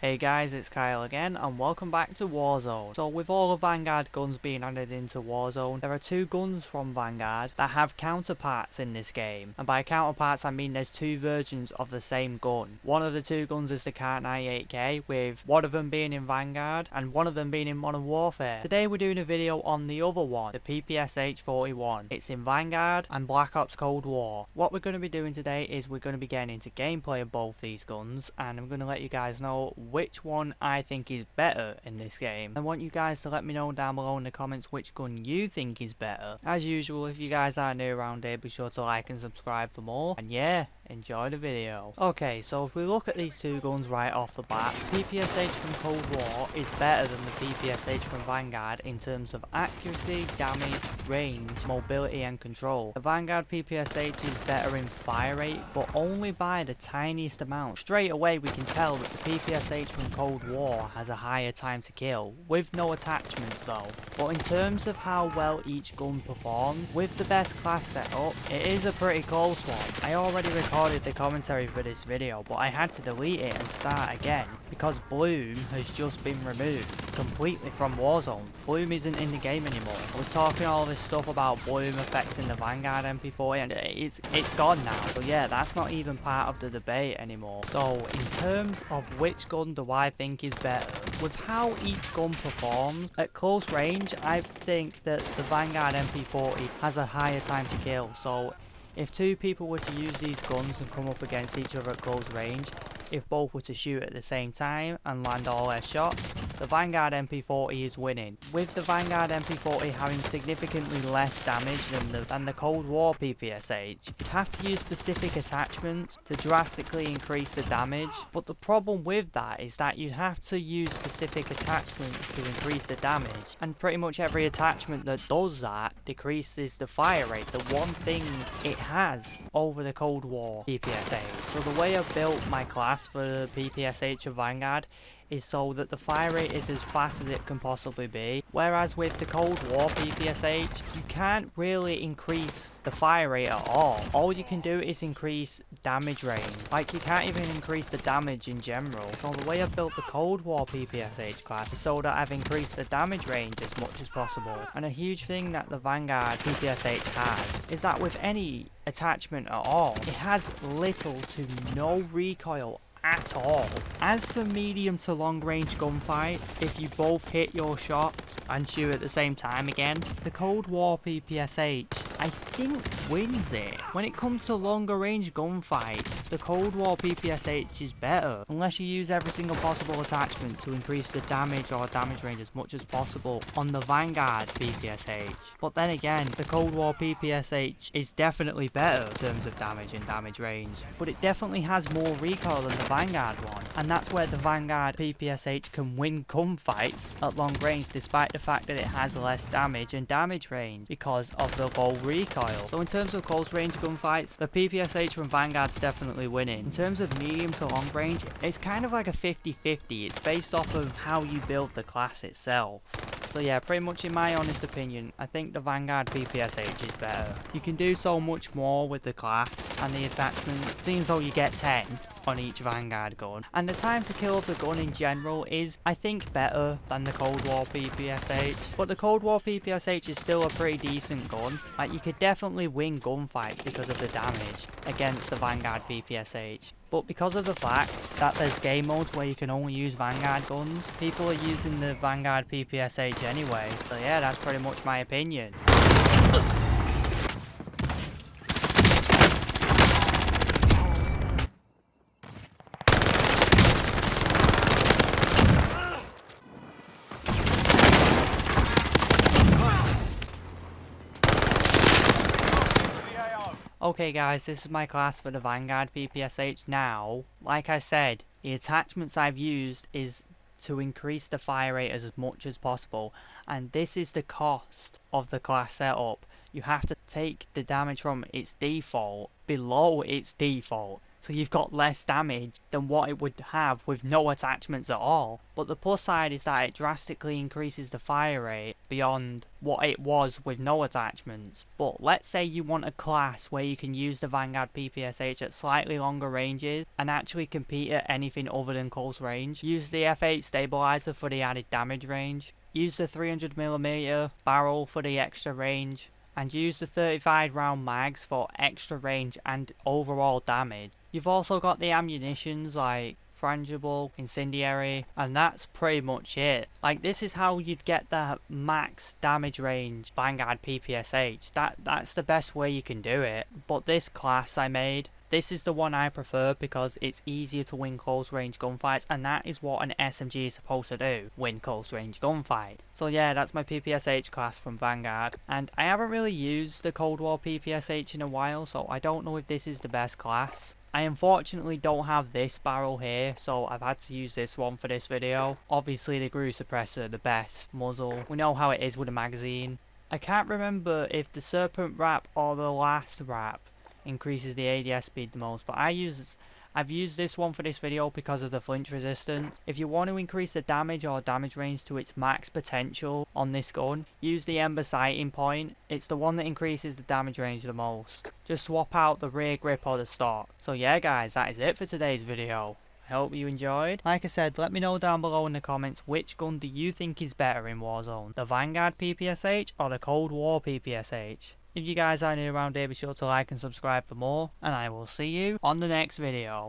Hey guys, it's Kyle again, and welcome back to Warzone. So with all the Vanguard guns being added into Warzone, there are two guns from Vanguard that have counterparts in this game. And by counterparts I mean there's two versions of the same gun. One of the two guns is the Kar 98K, with one of them being in Vanguard and one of them being in Modern Warfare. Today we're doing a video on the other one, the PPSH 41. It's in Vanguard and Black Ops Cold War. What we're going to be doing today is we're going to be getting into gameplay of both these guns, and I'm going to let you guys know which one I think is better in this game. I want you guys to let me know down below in the comments which gun you think is better. As usual, if you guys are new around here, be sure to like and subscribe for more. And yeah, enjoy the video. Okay, so if we look at these two guns right off the bat, PPSH from Cold War is better than the PPSH from Vanguard in terms of accuracy, damage, range, mobility and control. The Vanguard PPSH is better in fire rate, but only by the tiniest amount. Straight away we can tell that the PPSH from Cold War has a higher time to kill, with no attachments though. But in terms of how well each gun performs, with the best class setup, it is a pretty close one. I already recorded the commentary for this video, but I had to delete it and start again, because Bloom has just been removed completely from Warzone. Bloom isn't in the game anymore. I was talking all this stuff about Bloom affecting the Vanguard MP40 and it's gone now. So yeah, that's not even part of the debate anymore. So in terms of which gun do I think is better, with how each gun performs, at close range I think that the Vanguard MP40 has a higher time to kill. So if two people were to use these guns and come up against each other at close range, if both were to shoot at the same time and land all their shots, the Vanguard MP40 is winning. With the Vanguard MP40 having significantly less damage than the Cold War PPSH, you'd have to use specific attachments to drastically increase the damage, but the problem with that is that you'd have to use specific attachments to increase the damage, and pretty much every attachment that does that decreases the fire rate, the one thing it has over the Cold War PPSH. So the way I've built my class for the PPSH of Vanguard is so that the fire rate is as fast as it can possibly be, whereas with the Cold War PPSH you can't really increase the fire rate at all you can do is increase damage range. Like, you can't even increase the damage in general. So the way I've built the Cold War PPSH class is so that I've increased the damage range as much as possible. And a huge thing that the Vanguard PPSH has is that with any attachment at all, it has little to no recoil at all. As for medium to long range gunfights, if you both hit your shots and shoot at the same time again, the Cold War PPSH I think wins it. When it comes to longer range gunfights, the Cold War PPSH is better, unless you use every single possible attachment to increase the damage or damage range as much as possible on the Vanguard PPSH. But then again, the Cold War PPSH is definitely better in terms of damage and damage range, but it definitely has more recoil than the Vanguard one, and that's where the Vanguard PPSH can win gunfights at long range despite the fact that it has less damage and damage range because of the low recoil. So in terms of close range gunfights, the PPSH from Vanguard's definitely winning. In terms of medium to long range, it's kind of like a 50-50. It's based off of how you build the class itself. So yeah, pretty much in my honest opinion, I think the Vanguard PPSH is better. You can do so much more with the class and the attachment. Seems though you get 10 on each Vanguard gun. And the time to kill of the gun in general is, I think, better than the Cold War PPSH. But the Cold War PPSH is still a pretty decent gun. Like, you could definitely win gunfights because of the damage against the Vanguard PPSH. But because of the fact that there's game modes where you can only use Vanguard guns, people are using the Vanguard PPSH anyway. So yeah, that's pretty much my opinion. Okay guys, this is my class for the Vanguard PPSH now. Like I said, the attachments I've used is to increase the fire rate as much as possible, and this is the cost of the class setup. You have to take the damage from its default below its default so you've got less damage than what it would have with no attachments at all. But the plus side is that it drastically increases the fire rate beyond what it was with no attachments. But let's say you want a class where you can use the Vanguard PPSH at slightly longer ranges and actually compete at anything other than close range. Use the F8 stabilizer for the added damage range. Use the 300mm barrel for the extra range. And use the 35 round mags for extra range and overall damage. You've also got the ammunitions like frangible, incendiary, and that's pretty much it. Like, this is how you'd get the max damage range Vanguard PPSH. That's the best way you can do it. But this class I made, this is the one I prefer because it's easier to win close range gunfights, and that is what an SMG is supposed to do, win close range gunfight. So yeah, that's my PPSH class from Vanguard, and I haven't really used the Cold War PPSH in a while, so I don't know if this is the best class. I unfortunately don't have this barrel here, so I've had to use this one for this video. Obviously the Groove Suppressor, the best muzzle. We know how it is with a magazine. I can't remember if the Serpent Wrap or the last wrap increases the ADS speed the most, but I've used this one for this video because of the flinch resistance. If you want to increase the damage or damage range to its max potential on this gun, use the Ember sighting point. It's the one that increases the damage range the most. Just swap out the rear grip or the stock. So yeah guys, that is it for today's video. I hope you enjoyed. Like I said, let me know down below in the comments which gun do you think is better in Warzone. The Vanguard PPSH or the Cold War PPSH? If you guys are new around here, be sure to like and subscribe for more, and I will see you on the next video.